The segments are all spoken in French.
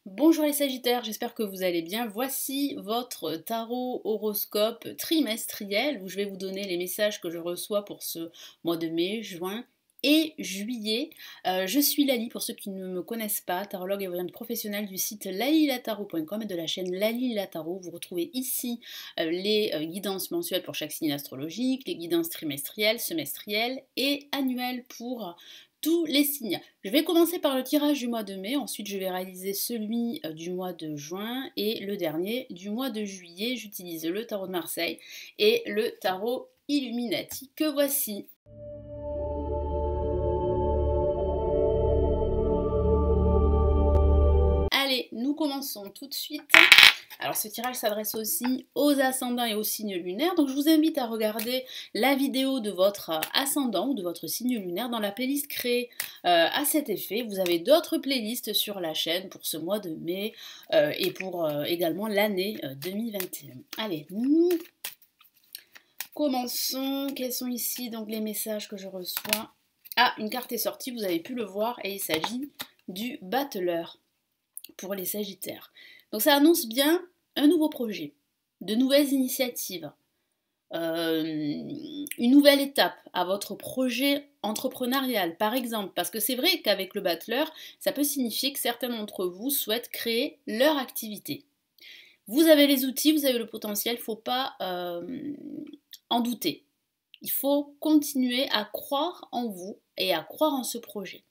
Bonjour les Sagittaires, j'espère que vous allez bien. Voici votre tarot horoscope trimestriel où je vais vous donner les messages que je reçois pour ce mois de mai, juin et juillet. Je suis Lali, pour ceux qui ne me connaissent pas, tarologue et voyante professionnelle du site lalilatarot.com et de la chaîne Lali La Tarot. Vous retrouvez ici les guidances mensuelles pour chaque signe astrologique, les guidances trimestrielles, semestrielles et annuelles pour tous les signes. Je vais commencer par le tirage du mois de mai, ensuite je vais réaliser celui du mois de juin et le dernier du mois de juillet. J'utilise le tarot de Marseille et le tarot Illuminati que voici. Allez, nous commençons tout de suite. Alors ce tirage s'adresse aussi aux ascendants et aux signes lunaires, donc je vous invite à regarder la vidéo de votre ascendant ou de votre signe lunaire dans la playlist créée à cet effet. Vous avez d'autres playlists sur la chaîne pour ce mois de mai et pour également l'année 2021. Allez, nous commençons. Quels sont ici donc les messages que je reçois? Ah, une carte est sortie, vous avez pu le voir, et il s'agit du battleur pour les Sagittaires. Donc ça annonce bien un nouveau projet, de nouvelles initiatives, une nouvelle étape à votre projet entrepreneurial, par exemple. Parce que c'est vrai qu'avec le battleur, ça peut signifier que certains d'entre vous souhaitent créer leur activité. Vous avez les outils, vous avez le potentiel, il ne faut pas en douter. Il faut continuer à croire en vous et à croire en ce projet.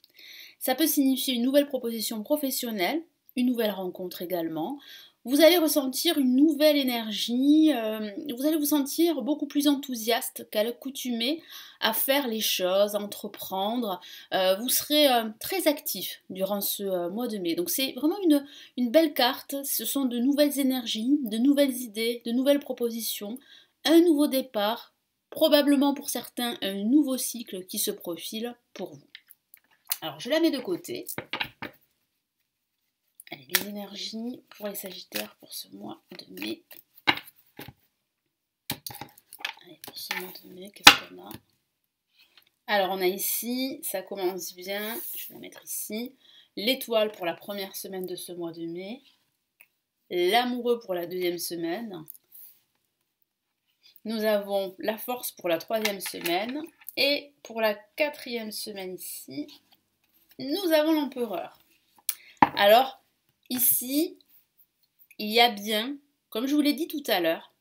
Ça peut signifier une nouvelle proposition professionnelle, une nouvelle rencontre également. Vous allez ressentir une nouvelle énergie, vous allez vous sentir beaucoup plus enthousiaste qu'à l'accoutumée à faire les choses, à entreprendre. Vous serez très actif durant ce mois de mai. Donc c'est vraiment une belle carte. Ce sont de nouvelles énergies, de nouvelles idées, de nouvelles propositions, un nouveau départ, probablement pour certains un nouveau cycle qui se profile pour vous. Alors je la mets de côté. Allez, les énergies pour les Sagittaires pour ce mois de mai. Allez, pour ce mois de mai, qu'est-ce qu'on a? Alors on a ici, ça commence bien, je vais la mettre ici, l'étoile pour la première semaine de ce mois de mai, l'amoureux pour la deuxième semaine, nous avons la force pour la troisième semaine, et pour la quatrième semaine ici, nous avons l'empereur. Alors, ici, il y a bien, comme je vous l'ai dit tout à l'heure,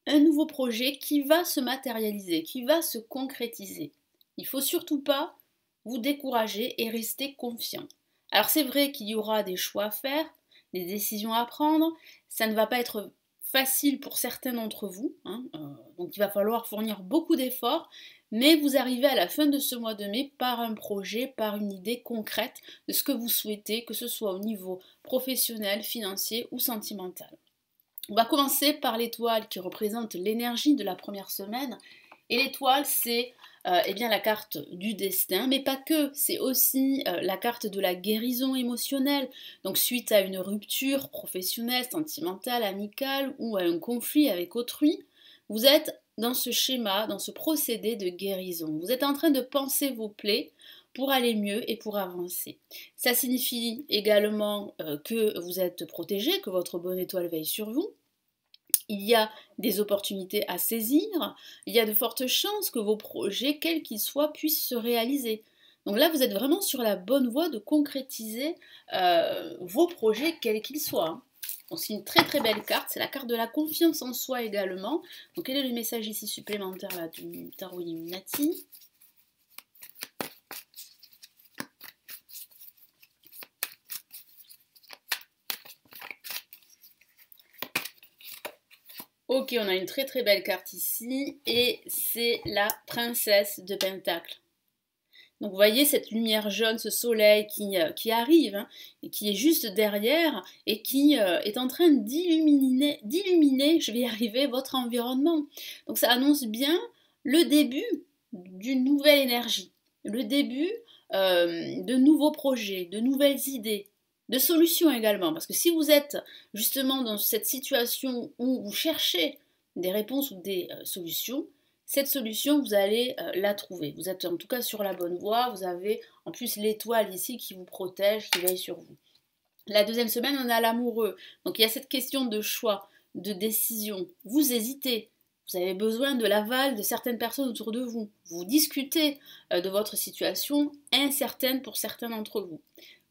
un nouveau projet qui va se matérialiser, qui va se concrétiser. Il ne faut surtout pas vous décourager et rester confiant. Alors c'est vrai qu'il y aura des choix à faire, des décisions à prendre, ça ne va pas être facile pour certains d'entre vous, donc il va falloir fournir beaucoup d'efforts, mais vous arrivez à la fin de ce mois de mai par un projet, par une idée concrète de ce que vous souhaitez, que ce soit au niveau professionnel, financier ou sentimental. On va commencer par l'étoile qui représente l'énergie de la première semaine. Et l'étoile, c'est eh bien, la carte du destin, mais pas que, c'est aussi la carte de la guérison émotionnelle. Donc suite à une rupture professionnelle, sentimentale, amicale ou à un conflit avec autrui, vous êtes dans ce schéma, dans ce procédé de guérison. Vous êtes en train de panser vos plaies pour aller mieux et pour avancer. Ça signifie également que vous êtes protégé, que votre bonne étoile veille sur vous. Il y a des opportunités à saisir, il y a de fortes chances que vos projets, quels qu'ils soient, puissent se réaliser. Donc là, vous êtes vraiment sur la bonne voie de concrétiser vos projets, quels qu'ils soient. Donc c'est une très très belle carte, c'est la carte de la confiance en soi également. Donc quel est le message ici supplémentaire là, du tarot Illuminati? Ok, on a une très très belle carte ici, et c'est la princesse de Pentacle. Donc vous voyez cette lumière jaune, ce soleil qui arrive, et qui est juste derrière, et qui est en train d'illuminer, je vais y arriver, votre environnement. Donc ça annonce bien le début d'une nouvelle énergie, le début de nouveaux projets, de nouvelles idées, de solutions également. Parce que si vous êtes justement dans cette situation où vous cherchez des réponses ou des solutions, cette solution, vous allez la trouver. Vous êtes en tout cas sur la bonne voie. Vous avez en plus l'étoile ici qui vous protège, qui veille sur vous. La deuxième semaine, on a l'amoureux. Donc il y a cette question de choix, de décision. Vous hésitez. Vous avez besoin de l'aval de certaines personnes autour de vous. Vous discutez de votre situation incertaine pour certains d'entre vous.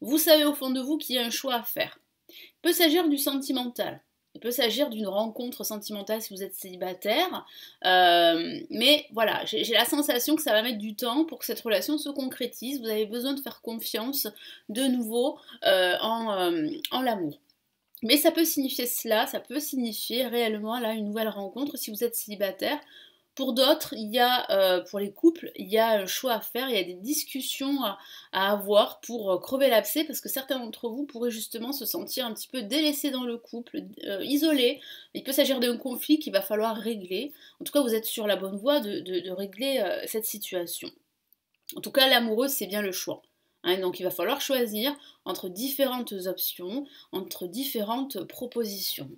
Vous savez au fond de vous qu'il y a un choix à faire. Il peut s'agir du sentimental. Il peut s'agir d'une rencontre sentimentale si vous êtes célibataire. Mais voilà, j'ai la sensation que ça va mettre du temps pour que cette relation se concrétise. Vous avez besoin de faire confiance de nouveau en l'amour. Mais ça peut signifier cela, ça peut signifier réellement là une nouvelle rencontre si vous êtes célibataire. Pour d'autres, pour les couples, il y a un choix à faire, il y a des discussions à avoir pour crever l'abcès, parce que certains d'entre vous pourraient justement se sentir un petit peu délaissés dans le couple, isolés. Il peut s'agir d'un conflit qu'il va falloir régler. En tout cas, vous êtes sur la bonne voie de régler cette situation. En tout cas, l'amoureux, c'est bien le choix. Hein, donc il va falloir choisir entre différentes options, entre différentes propositions.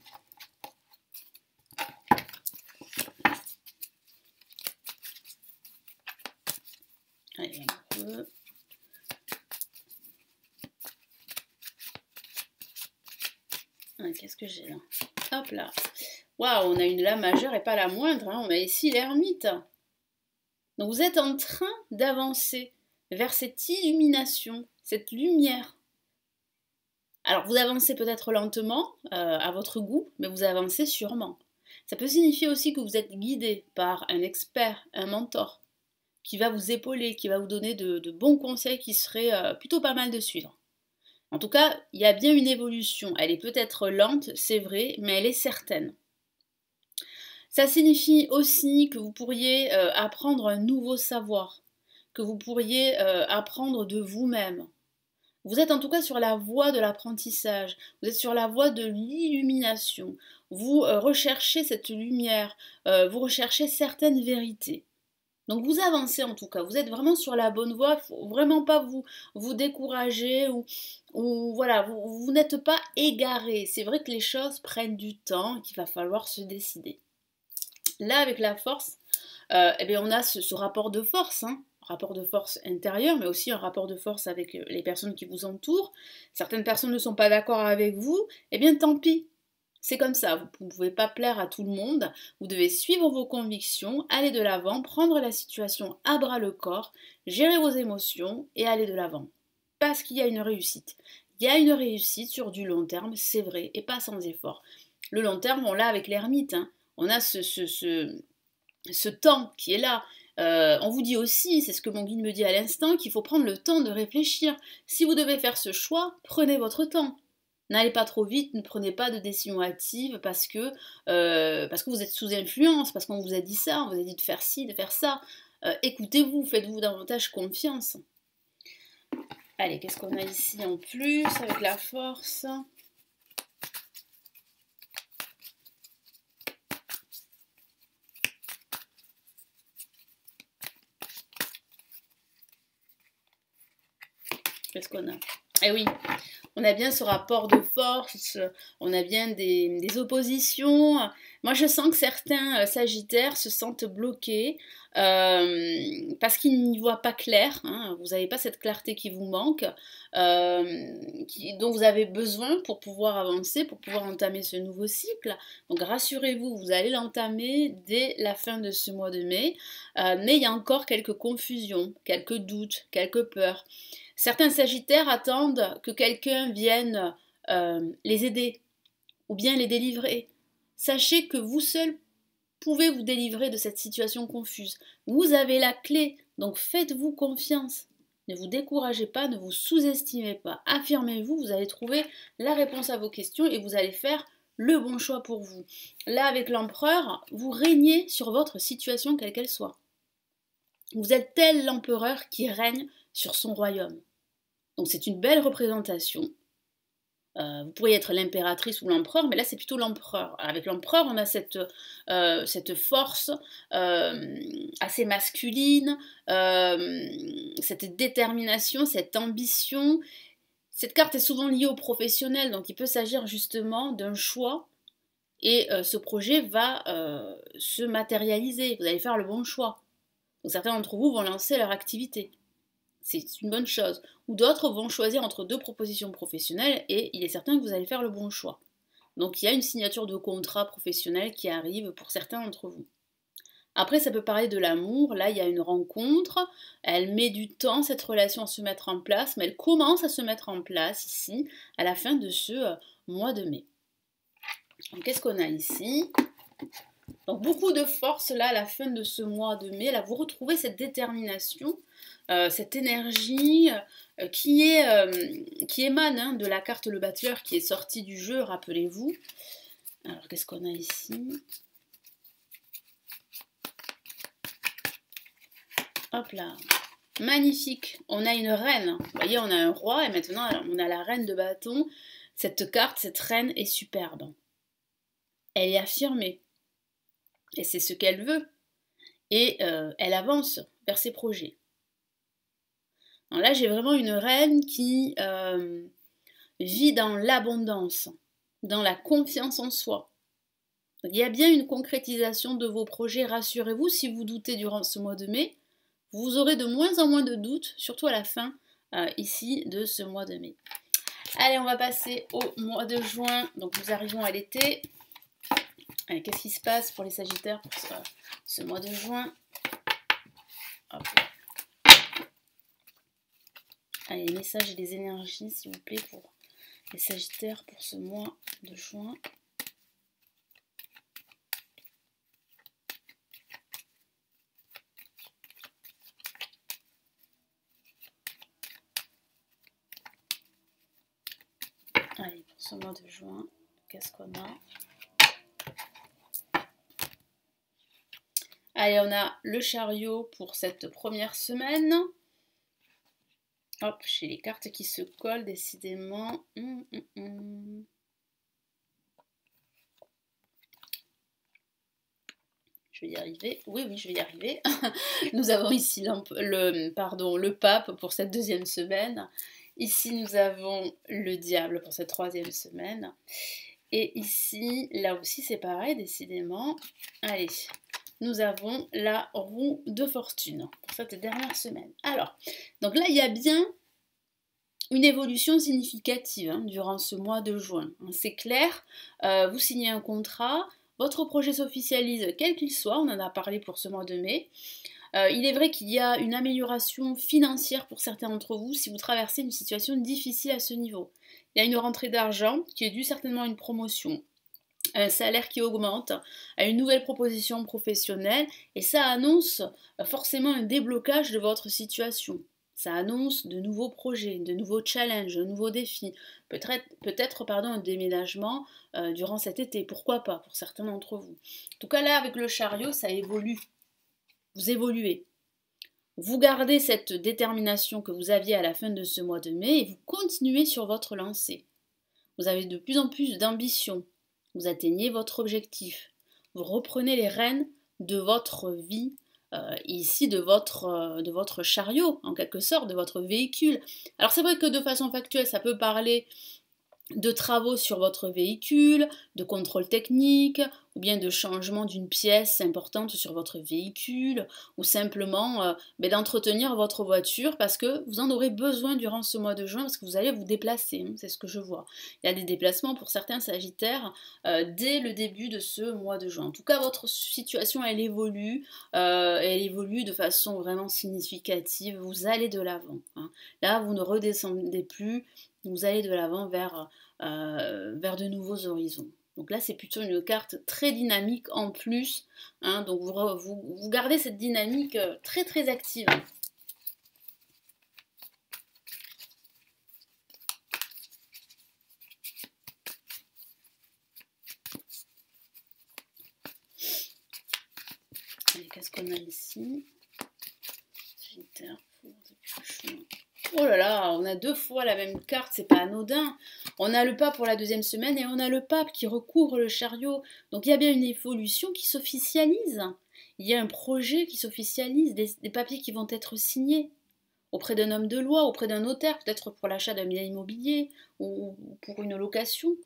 Allez, amoureux. Qu'est-ce que j'ai là? Hop là. Waouh, on a une La majeure et pas la moindre. Hein. On a ici l'ermite. Donc vous êtes en train d'avancer vers cette illumination, cette lumière. Alors vous avancez peut-être lentement, à votre goût, mais vous avancez sûrement. Ça peut signifier aussi que vous êtes guidé par un expert, un mentor, qui va vous épauler, qui va vous donner de bons conseils qui seraient plutôt pas mal de suivre. En tout cas, il y a bien une évolution. Elle est peut-être lente, c'est vrai, mais elle est certaine. Ça signifie aussi que vous pourriez apprendre un nouveau savoir, que vous pourriez apprendre de vous-même. Vous êtes en tout cas sur la voie de l'apprentissage, vous êtes sur la voie de l'illumination, vous recherchez cette lumière, vous recherchez certaines vérités. Donc vous avancez en tout cas, vous êtes vraiment sur la bonne voie, il ne faut vraiment pas vous décourager ou voilà, vous n'êtes pas égaré. C'est vrai que les choses prennent du temps et qu'il va falloir se décider. Là avec la force, eh bien, on a ce rapport de force, hein, rapport de force intérieur, mais aussi un rapport de force avec les personnes qui vous entourent. Certaines personnes ne sont pas d'accord avec vous, eh bien tant pis. C'est comme ça, vous ne pouvez pas plaire à tout le monde, vous devez suivre vos convictions, aller de l'avant, prendre la situation à bras le corps, gérer vos émotions et aller de l'avant. Parce qu'il y a une réussite. Il y a une réussite sur du long terme, c'est vrai, et pas sans effort. Le long terme, on l'a avec l'ermite, hein. On a ce temps qui est là. On vous dit aussi, c'est ce que mon guide me dit à l'instant, qu'il faut prendre le temps de réfléchir. Si vous devez faire ce choix, prenez votre temps. N'allez pas trop vite, ne prenez pas de décision hâtive parce que vous êtes sous influence, parce qu'on vous a dit ça, on vous a dit de faire ci, de faire ça. Écoutez-vous, faites-vous davantage confiance. Allez, qu'est-ce qu'on a ici en plus avec la force ? Qu'est-ce qu'on a ? Eh oui, on a bien ce rapport de force, on a bien des oppositions. Moi, je sens que certains sagittaires se sentent bloqués parce qu'ils n'y voient pas clair. Hein, vous n'avez pas cette clarté qui vous manque, dont vous avez besoin pour pouvoir avancer, pour pouvoir entamer ce nouveau cycle. Donc rassurez-vous, vous allez l'entamer dès la fin de ce mois de mai. Mais il y a encore quelques confusions, quelques doutes, quelques peurs. Certains sagittaires attendent que quelqu'un vienne les aider ou bien les délivrer. Sachez que vous seul pouvez vous délivrer de cette situation confuse. Vous avez la clé, donc faites-vous confiance. Ne vous découragez pas, ne vous sous-estimez pas. Affirmez-vous, vous allez trouver la réponse à vos questions et vous allez faire le bon choix pour vous. Là, avec l'empereur, vous régnez sur votre situation quelle qu'elle soit. Vous êtes tel l'empereur qui règne sur son royaume. Donc c'est une belle représentation. Vous pourriez être l'impératrice ou l'empereur, mais là c'est plutôt l'empereur. Avec l'empereur, on a cette force assez masculine, cette détermination, cette ambition. Cette carte est souvent liée au professionnel, donc il peut s'agir justement d'un choix, et ce projet va se matérialiser. Vous allez faire le bon choix. Donc certains d'entre vous vont lancer leur activité. c'est une bonne chose. Ou d'autres vont choisir entre deux propositions professionnelles et il est certain que vous allez faire le bon choix. Donc il y a une signature de contrat professionnel qui arrive pour certains d'entre vous. Après, ça peut parler de l'amour. Là, il y a une rencontre. Elle met du temps, cette relation, à se mettre en place, mais elle commence à se mettre en place ici, à la fin de ce mois de mai. Donc, qu'est-ce qu'on a ici? Donc, beaucoup de force là, à la fin de ce mois de mai. Là, vous retrouvez cette détermination, cette énergie qui émane de la carte Le Battleur qui est sortie du jeu, rappelez-vous. Alors, qu'est-ce qu'on a ici? Hop là, magnifique, on a une reine, vous voyez on a un roi et maintenant on a la reine de bâton. Cette carte, cette reine est superbe, elle est affirmée et c'est ce qu'elle veut et elle avance vers ses projets. Donc là j'ai vraiment une reine qui vit dans l'abondance, dans la confiance en soi. Donc, il y a bien une concrétisation de vos projets, rassurez-vous, si vous doutez durant ce mois de mai, vous aurez de moins en moins de doutes, surtout à la fin ici de ce mois de mai. Allez, on va passer au mois de juin. Donc nous arrivons à l'été. Qu'est-ce qui se passe pour les Sagittaires pour ce mois de juin? Hop là. Allez, les messages et les énergies, s'il vous plaît, pour les Sagittaires pour ce mois de juin. Allez, pour ce mois de juin, qu'est-ce qu'on a? Allez, on a le chariot pour cette première semaine. Hop, j'ai les cartes qui se collent, décidément. Je vais y arriver. Oui, je vais y arriver. Nous avons ici le pape pour cette deuxième semaine. Ici, nous avons le diable pour cette troisième semaine. Et ici, là aussi, c'est pareil, décidément. Allez, nous avons la roue de fortune pour cette dernière semaine. Alors, donc là, il y a bien une évolution significative durant ce mois de juin. C'est clair, vous signez un contrat, votre projet s'officialise quel qu'il soit, on en a parlé pour ce mois de mai. Il est vrai qu'il y a une amélioration financière pour certains d'entre vous si vous traversez une situation difficile à ce niveau. Il y a une rentrée d'argent qui est due certainement à une promotion, un salaire qui augmente, à une nouvelle proposition professionnelle et ça annonce forcément un déblocage de votre situation. Ça annonce de nouveaux projets, de nouveaux challenges, de nouveaux défis, peut-être un déménagement durant cet été, pourquoi pas pour certains d'entre vous. En tout cas là avec le chariot ça évolue, vous évoluez. Vous gardez cette détermination que vous aviez à la fin de ce mois de mai et vous continuez sur votre lancée. Vous avez de plus en plus d'ambition. Vous atteignez votre objectif. Vous reprenez les rênes de votre vie, ici de votre chariot, en quelque sorte, de votre véhicule. Alors c'est vrai que de façon factuelle, ça peut parler de travaux sur votre véhicule, de contrôle technique, ou bien de changement d'une pièce importante sur votre véhicule, ou simplement d'entretenir votre voiture parce que vous en aurez besoin durant ce mois de juin parce que vous allez vous déplacer, c'est ce que je vois. Il y a des déplacements pour certains Sagittaires dès le début de ce mois de juin. En tout cas, votre situation, elle évolue de façon vraiment significative, vous allez de l'avant. Là, vous ne redescendez plus, vous allez de l'avant vers de nouveaux horizons. Donc là, c'est plutôt une carte très dynamique en plus. Donc vous gardez cette dynamique très très active. Allez, qu'est-ce qu'on a ici? Oh là là, on a deux fois la même carte, c'est pas anodin. On a le pape pour la deuxième semaine et on a le pape qui recouvre le chariot. Donc il y a bien une évolution qui s'officialise. Il y a un projet qui s'officialise, des papiers qui vont être signés auprès d'un homme de loi, auprès d'un notaire, peut-être pour l'achat d'un bien immobilier ou pour une location.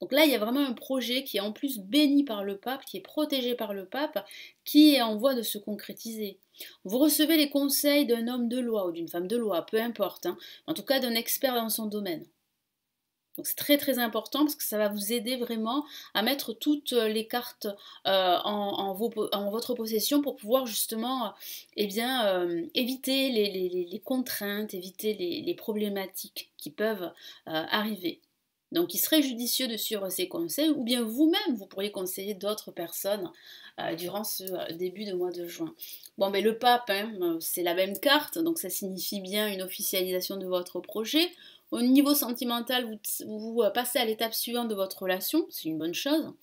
Donc là, il y a vraiment un projet qui est en plus béni par le pape, qui est protégé par le pape, qui est en voie de se concrétiser. Vous recevez les conseils d'un homme de loi ou d'une femme de loi, peu importe, hein, en tout cas d'un expert dans son domaine. Donc c'est très très important parce que ça va vous aider vraiment à mettre toutes les cartes en votre possession pour pouvoir justement éviter les contraintes, éviter les problématiques qui peuvent arriver. Donc il serait judicieux de suivre ces conseils ou bien vous-même, vous pourriez conseiller d'autres personnes durant ce début de mois de juin. Bon, mais le pape, hein, c'est la même carte, donc ça signifie bien une officialisation de votre projet. Au niveau sentimental, vous passez à l'étape suivante de votre relation, c'est une bonne chose.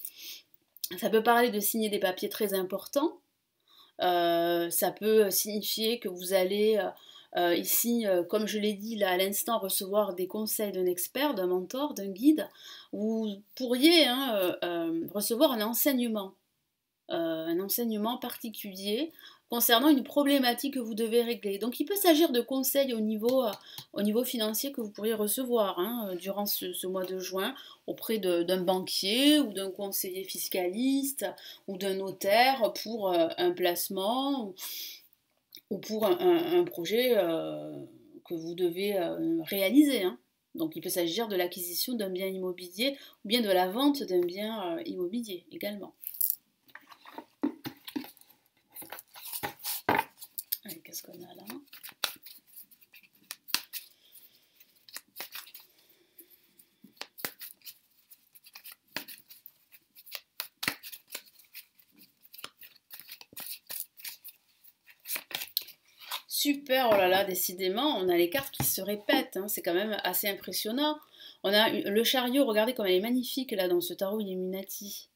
Ça peut parler de signer des papiers très importants. Ça peut signifier que vous allez ici, comme je l'ai dit là à l'instant, recevoir des conseils d'un expert, d'un mentor, d'un guide. Vous pourriez recevoir un enseignement particulier concernant une problématique que vous devez régler. Donc il peut s'agir de conseils au niveau financier que vous pourriez recevoir durant ce mois de juin auprès d'un banquier ou d'un conseiller fiscaliste ou d'un notaire pour un placement ou pour un projet que vous devez réaliser. Donc il peut s'agir de l'acquisition d'un bien immobilier ou bien de la vente d'un bien immobilier également. Qu'est-ce qu'on a là? Super, oh là là, décidément, on a les cartes qui se répètent, c'est quand même assez impressionnant. On a le chariot, regardez comme elle est magnifique là dans ce tarot Illuminati.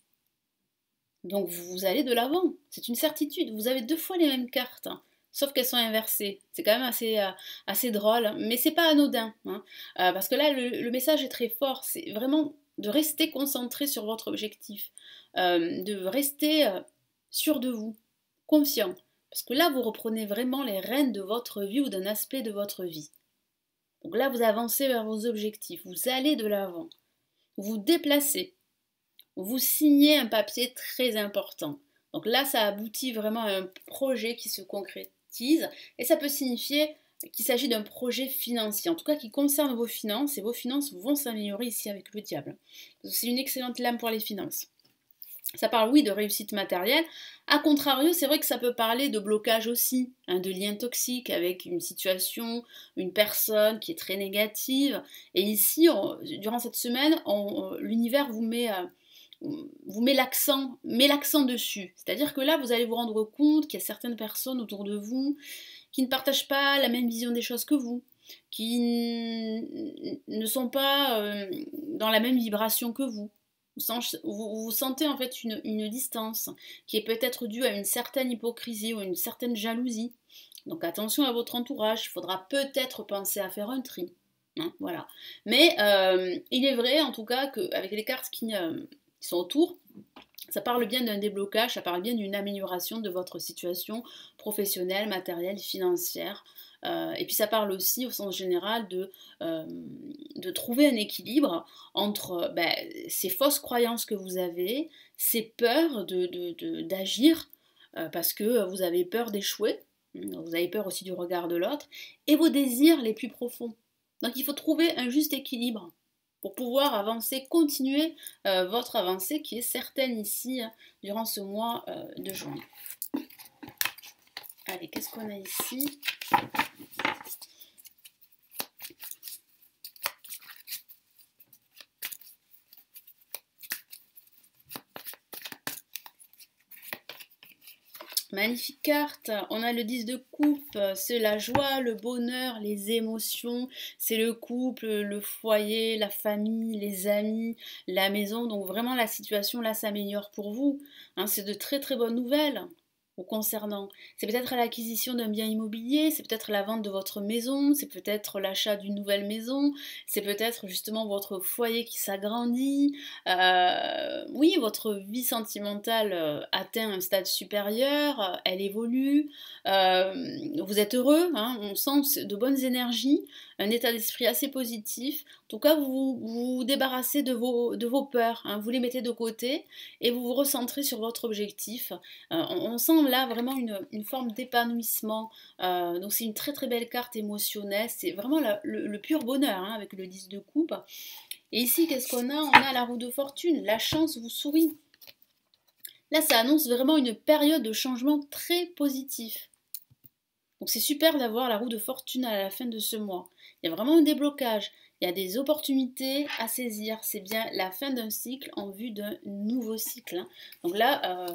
Donc vous allez de l'avant, c'est une certitude, vous avez 2 fois les mêmes cartes. Sauf qu'elles sont inversées. C'est quand même assez drôle, mais c'est pas anodin. Parce que là, le message est très fort. C'est vraiment de rester concentré sur votre objectif. De rester sûr de vous, confiant. Parce que là, vous reprenez vraiment les rênes de votre vie ou d'un aspect de votre vie. Donc là, vous avancez vers vos objectifs. Vous allez de l'avant. Vous vous déplacez. Vous signez un papier très important. Donc là, ça aboutit vraiment à un projet qui se concrétise et ça peut signifier qu'il s'agit d'un projet financier, en tout cas qui concerne vos finances et vos finances vont s'améliorer ici avec le diable. C'est une excellente lame pour les finances. Ça parle, oui, de réussite matérielle. A contrario, c'est vrai que ça peut parler de blocage aussi, de liens toxiques avec une situation, une personne qui est très négative. Et ici, durant cette semaine, l'univers vous met l'accent dessus. C'est-à-dire que là, vous allez vous rendre compte qu'il y a certaines personnes autour de vous qui ne partagent pas la même vision des choses que vous, qui ne sont pas dans la même vibration que vous. Vous sentez en fait une distance qui est peut-être due à une certaine hypocrisie ou à une certaine jalousie. Donc attention à votre entourage, il faudra peut-être penser à faire un tri. Voilà. Mais il est vrai en tout cas qu'avec les cartes qui sont autour, ça parle bien d'un déblocage, ça parle bien d'une amélioration de votre situation professionnelle, matérielle, financière. Et puis ça parle aussi au sens général de trouver un équilibre entre ces fausses croyances que vous avez, ces peurs d'agir parce que vous avez peur d'échouer, vous avez peur aussi du regard de l'autre, et vos désirs les plus profonds. Donc il faut trouver un juste équilibre pour pouvoir avancer, continuer votre avancée qui est certaine ici durant ce mois de juin. Allez, qu'est-ce qu'on a ici ? Magnifique carte, on a le 10 de coupe, c'est la joie, le bonheur, les émotions, c'est le couple, le foyer, la famille, les amis, la maison, donc vraiment la situation là s'améliore pour vous, c'est de très très bonnes nouvelles vous concernant. C'est peut-être l'acquisition d'un bien immobilier, c'est peut-être la vente de votre maison, c'est peut-être l'achat d'une nouvelle maison, c'est peut-être justement votre foyer qui s'agrandit, oui, votre vie sentimentale atteint un stade supérieur, elle évolue, vous êtes heureux, on sent de bonnes énergies, un état d'esprit assez positif. En tout cas, vous vous débarrassez de vos peurs, hein, vous les mettez de côté et vous vous recentrez sur votre objectif. On sent là vraiment une forme d'épanouissement. Donc c'est une très très belle carte émotionnelle. C'est vraiment le pur bonheur, hein, avec le 10 de coupe. Et ici, qu'est-ce qu'on a? On a la roue de fortune. La chance vous sourit. Là, ça annonce vraiment une période de changement très positif. Donc c'est super d'avoir la roue de fortune à la fin de ce mois. Il y a vraiment un déblocage, il y a des opportunités à saisir. C'est bien la fin d'un cycle en vue d'un nouveau cycle, hein. Donc là,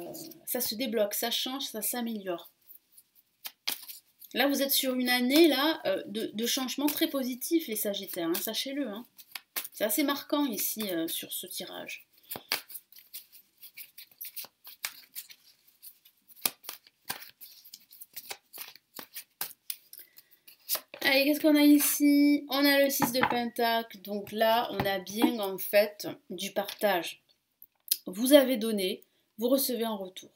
ça se débloque, ça change, ça s'améliore. Là, vous êtes sur une année là, de changement très positif, les Sagittaires, hein, sachez-le, hein. C'est assez marquant ici sur ce tirage. Allez, qu'est-ce qu'on a ici? On a le 6 de Pentacle, donc là, on a bien en fait du partage. Vous avez donné, vous recevez en retour.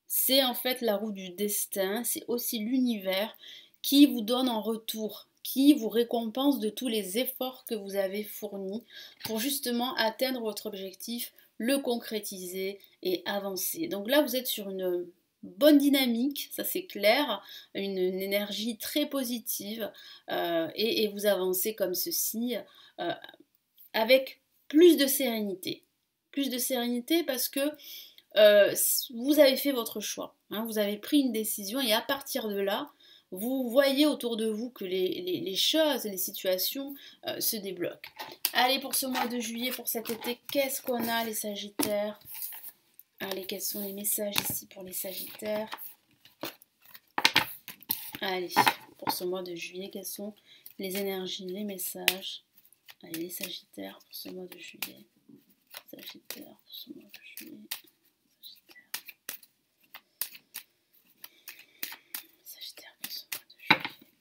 C'est en fait la roue du destin, c'est aussi l'univers qui vous donne en retour, qui vous récompense de tous les efforts que vous avez fournis pour justement atteindre votre objectif, le concrétiser et avancer. Donc là, vous êtes sur une bonne dynamique, ça c'est clair, une énergie très positive et vous avancez comme ceci avec plus de sérénité. Plus de sérénité parce que vous avez fait votre choix, hein, vous avez pris une décision et à partir de là, vous voyez autour de vous que les choses, les situations se débloquent. Allez, pour ce mois de juillet, pour cet été, qu'est-ce qu'on a les Sagittaires? Allez, quels sont les messages ici pour les Sagittaires? Allez, pour ce mois de juillet, quelles sont les énergies, les messages? Allez, les Sagittaires pour ce mois de juillet. Sagittaires pour ce mois de juillet. Sagittaire pour ce mois de juillet.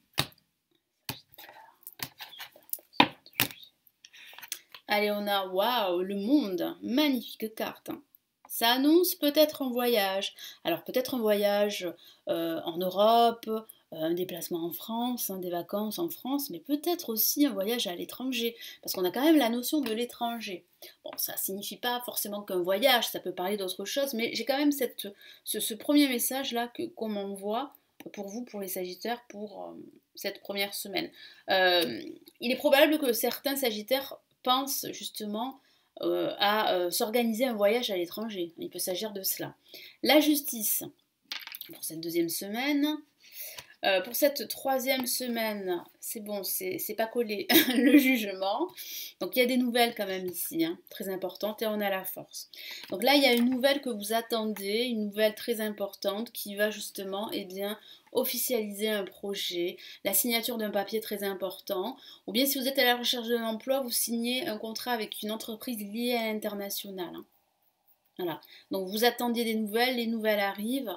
Allez, on a, waouh, le monde, magnifique carte, hein. Ça annonce peut-être un voyage. Alors peut-être un voyage en Europe, un déplacement en France, hein, des vacances en France, mais peut-être aussi un voyage à l'étranger, parce qu'on a quand même la notion de l'étranger. Bon, ça ne signifie pas forcément qu'un voyage, ça peut parler d'autre chose, mais j'ai quand même ce premier message-là qu'on m'envoie pour vous, pour les Sagittaires, pour cette première semaine. Il est probable que certains Sagittaires pensent justement à s'organiser un voyage à l'étranger. Il peut s'agir de cela. La justice, pour cette deuxième semaine. Pour cette troisième semaine, c'est bon, c'est pas collé, le jugement. Donc il y a des nouvelles quand même ici, hein, très importantes, et on a la force. Donc là, il y a une nouvelle que vous attendez, une nouvelle très importante qui va justement, eh bien, officialiser un projet, la signature d'un papier très important, ou bien si vous êtes à la recherche d'un emploi, vous signez un contrat avec une entreprise liée à l'international, hein. Voilà, donc vous attendiez des nouvelles, les nouvelles arrivent,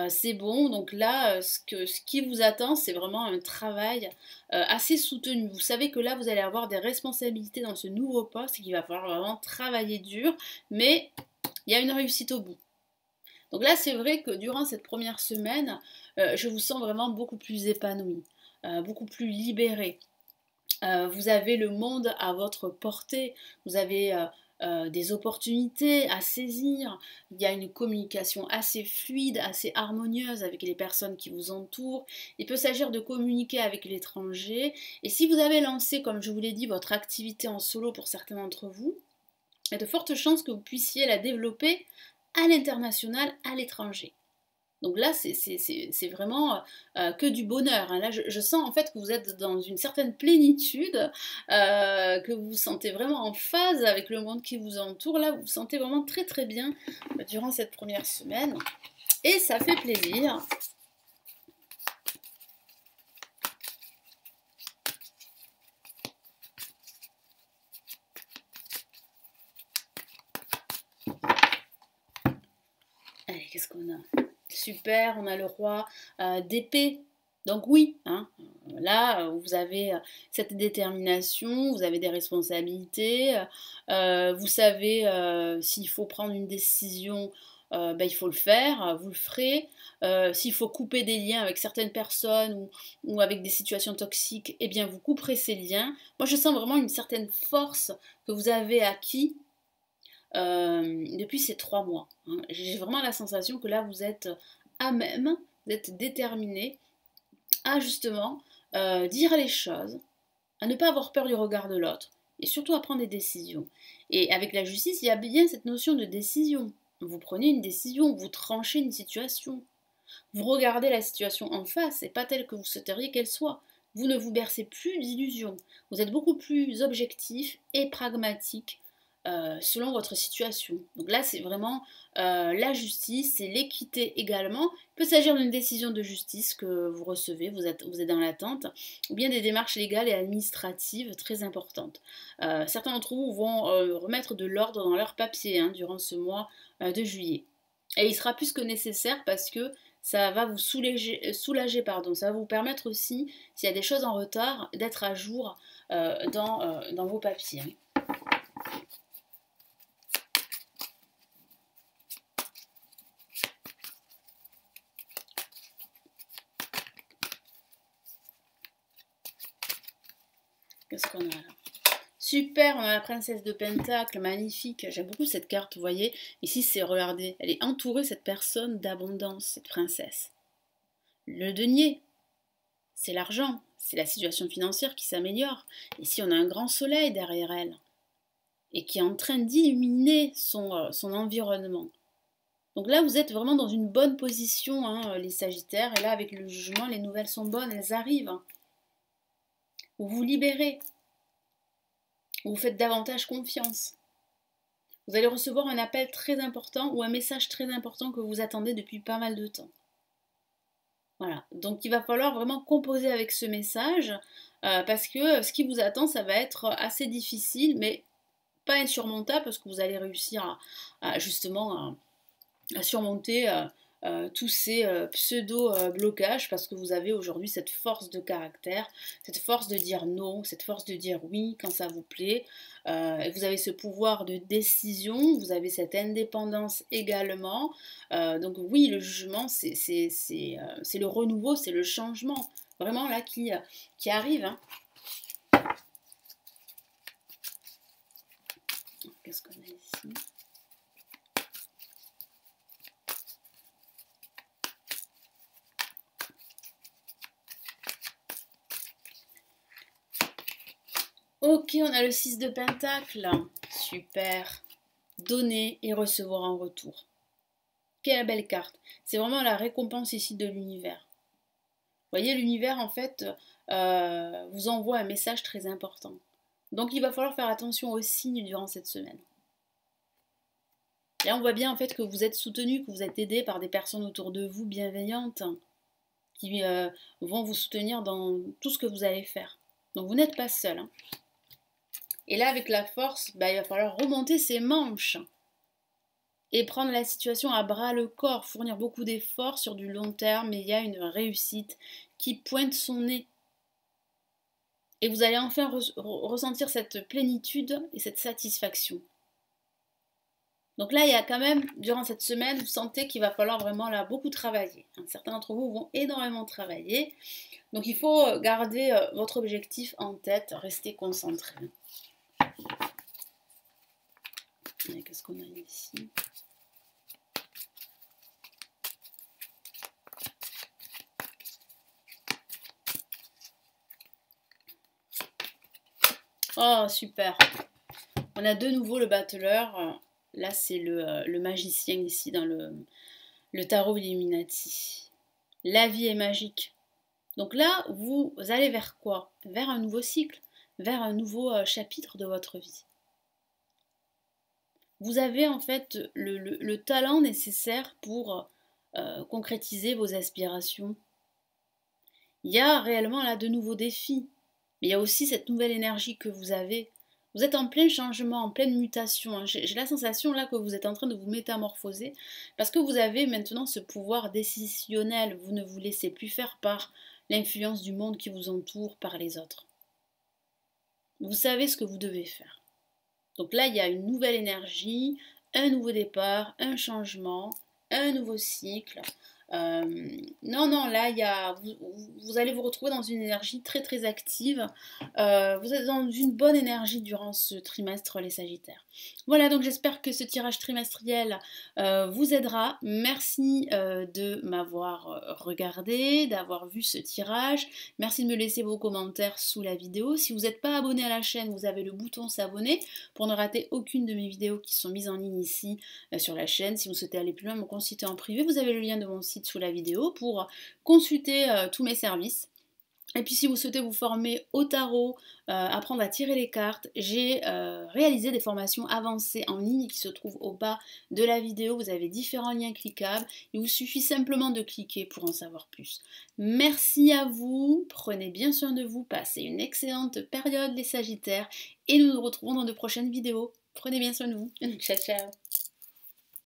c'est bon, donc là, ce qui vous attend, c'est vraiment un travail assez soutenu. Vous savez que là, vous allez avoir des responsabilités dans ce nouveau poste et qu'il va falloir vraiment travailler dur, mais il y a une réussite au bout. Donc là, c'est vrai que durant cette première semaine, je vous sens vraiment beaucoup plus épanoui, beaucoup plus libéré. Vous avez le monde à votre portée, vous avez des opportunités à saisir, il y a une communication assez fluide, assez harmonieuse avec les personnes qui vous entourent, il peut s'agir de communiquer avec l'étranger, et si vous avez lancé, comme je vous l'ai dit, votre activité en solo pour certains d'entre vous, il y a de fortes chances que vous puissiez la développer à l'international, à l'étranger. Donc là, c'est vraiment que du bonheur, hein. Là, je sens en fait que vous êtes dans une certaine plénitude, que vous vous sentez vraiment en phase avec le monde qui vous entoure. Là, vous vous sentez vraiment très très bien durant cette première semaine. Et ça fait plaisir. Allez, qu'est-ce qu'on a? Super, on a le roi d'épée. Donc oui, hein, là, vous avez cette détermination, vous avez des responsabilités, vous savez s'il faut prendre une décision il faut le faire, vous le ferez. S'il faut couper des liens avec certaines personnes ou avec des situations toxiques, eh bien vous couperez ces liens. Moi je sens vraiment une certaine force que vous avez acquis depuis ces 3 mois. Hein. J'ai vraiment la sensation que là vous êtes à même, vous êtes déterminé à justement dire les choses, à ne pas avoir peur du regard de l'autre et surtout à prendre des décisions. Et avec la justice, il y a bien cette notion de décision. Vous prenez une décision, vous tranchez une situation. Vous regardez la situation en face et pas telle que vous souhaiteriez qu'elle soit. Vous ne vous bercez plus d'illusions. Vous êtes beaucoup plus objectif et pragmatique selon votre situation. Donc là, c'est vraiment la justice, c'est l'équité également. Il peut s'agir d'une décision de justice que vous recevez, vous êtes dans l'attente, ou bien des démarches légales et administratives très importantes. Certains d'entre vous vont remettre de l'ordre dans leurs papiers hein, durant ce mois de juillet. Et il sera plus que nécessaire parce que ça va vous soulager pardon. Ça va vous permettre aussi, s'il y a des choses en retard, d'être à jour dans vos papiers. Qu'est-ce qu'on a là? Super, on a la princesse de Pentacle, magnifique. J'aime beaucoup cette carte, vous voyez. Ici, c'est, regardez, elle est entourée, cette personne, d'abondance, cette princesse. Le denier, c'est l'argent, c'est la situation financière qui s'améliore. Ici, on a un grand soleil derrière elle et qui est en train d'illuminer son environnement. Donc là, vous êtes vraiment dans une bonne position, hein, les Sagittaires. Et là, avec le jugement, les nouvelles sont bonnes, elles arrivent. Vous vous libérez. Vous faites davantage confiance. Vous allez recevoir un appel très important ou un message très important que vous attendez depuis pas mal de temps. Voilà, donc il va falloir vraiment composer avec ce message parce que ce qui vous attend, ça va être assez difficile, mais pas insurmontable parce que vous allez réussir justement à surmonter tous ces pseudo-blocages parce que vous avez aujourd'hui cette force de caractère, cette force de dire non, cette force de dire oui quand ça vous plaît. Et vous avez ce pouvoir de décision, vous avez cette indépendance également. Donc oui, le jugement, c'est le renouveau, c'est le changement vraiment là qui arrive. Hein. Qu'est-ce qu'on a ici ? Ok, on a le 6 de Pentacle. Super. Donner et recevoir en retour. Quelle belle carte. C'est vraiment la récompense ici de l'univers. Vous voyez, l'univers, en fait, vous envoie un message très important. Donc, il va falloir faire attention aux signes durant cette semaine. Là, on voit bien, en fait, que vous êtes soutenu, que vous êtes aidé par des personnes autour de vous bienveillantes qui vont vous soutenir dans tout ce que vous allez faire. Donc, vous n'êtes pas seul. Hein. Et là, avec la force, il va falloir remonter ses manches et prendre la situation à bras le corps, fournir beaucoup d'efforts sur du long terme, mais il y a une réussite qui pointe son nez. Et vous allez enfin ressentir cette plénitude et cette satisfaction. Donc là, il y a quand même, durant cette semaine, vous sentez qu'il va falloir vraiment là beaucoup travailler. Certains d'entre vous vont énormément travailler. Donc il faut garder votre objectif en tête, rester concentré. Qu'est-ce qu'on a ici ? Oh, super. On a de nouveau le battleur. Là, c'est le magicien ici dans le tarot Illuminati. La vie est magique. Donc là, vous allez vers quoi? Vers un nouveau cycle, vers un nouveau chapitre de votre vie. Vous avez en fait le talent nécessaire pour concrétiser vos aspirations. Il y a réellement là de nouveaux défis, mais il y a aussi cette nouvelle énergie que vous avez. Vous êtes en plein changement, en pleine mutation. Hein. J'ai la sensation là que vous êtes en train de vous métamorphoser parce que vous avez maintenant ce pouvoir décisionnel. Vous ne vous laissez plus faire par l'influence du monde qui vous entoure, par les autres. Vous savez ce que vous devez faire. Donc là, il y a une nouvelle énergie, un nouveau départ, un changement, un nouveau cycle. Non, non, là, vous allez vous retrouver dans une énergie très très active. Vous êtes dans une bonne énergie durant ce trimestre, les Sagittaires. Voilà, donc j'espère que ce tirage trimestriel vous aidera. Merci de m'avoir regardé, d'avoir vu ce tirage. Merci de me laisser vos commentaires sous la vidéo. Si vous n'êtes pas abonné à la chaîne, vous avez le bouton s'abonner pour ne rater aucune de mes vidéos qui sont mises en ligne ici sur la chaîne. Si vous souhaitez aller plus loin, me consulter en privé, vous avez le lien de mon site sous la vidéo pour consulter tous mes services. Et puis si vous souhaitez vous former au tarot, apprendre à tirer les cartes, j'ai réalisé des formations avancées en ligne qui se trouvent au bas de la vidéo. Vous avez différents liens cliquables. Il vous suffit simplement de cliquer pour en savoir plus. Merci à vous, prenez bien soin de vous, passez une excellente période les Sagittaires et nous nous retrouvons dans de prochaines vidéos. Prenez bien soin de vous. Ciao ciao.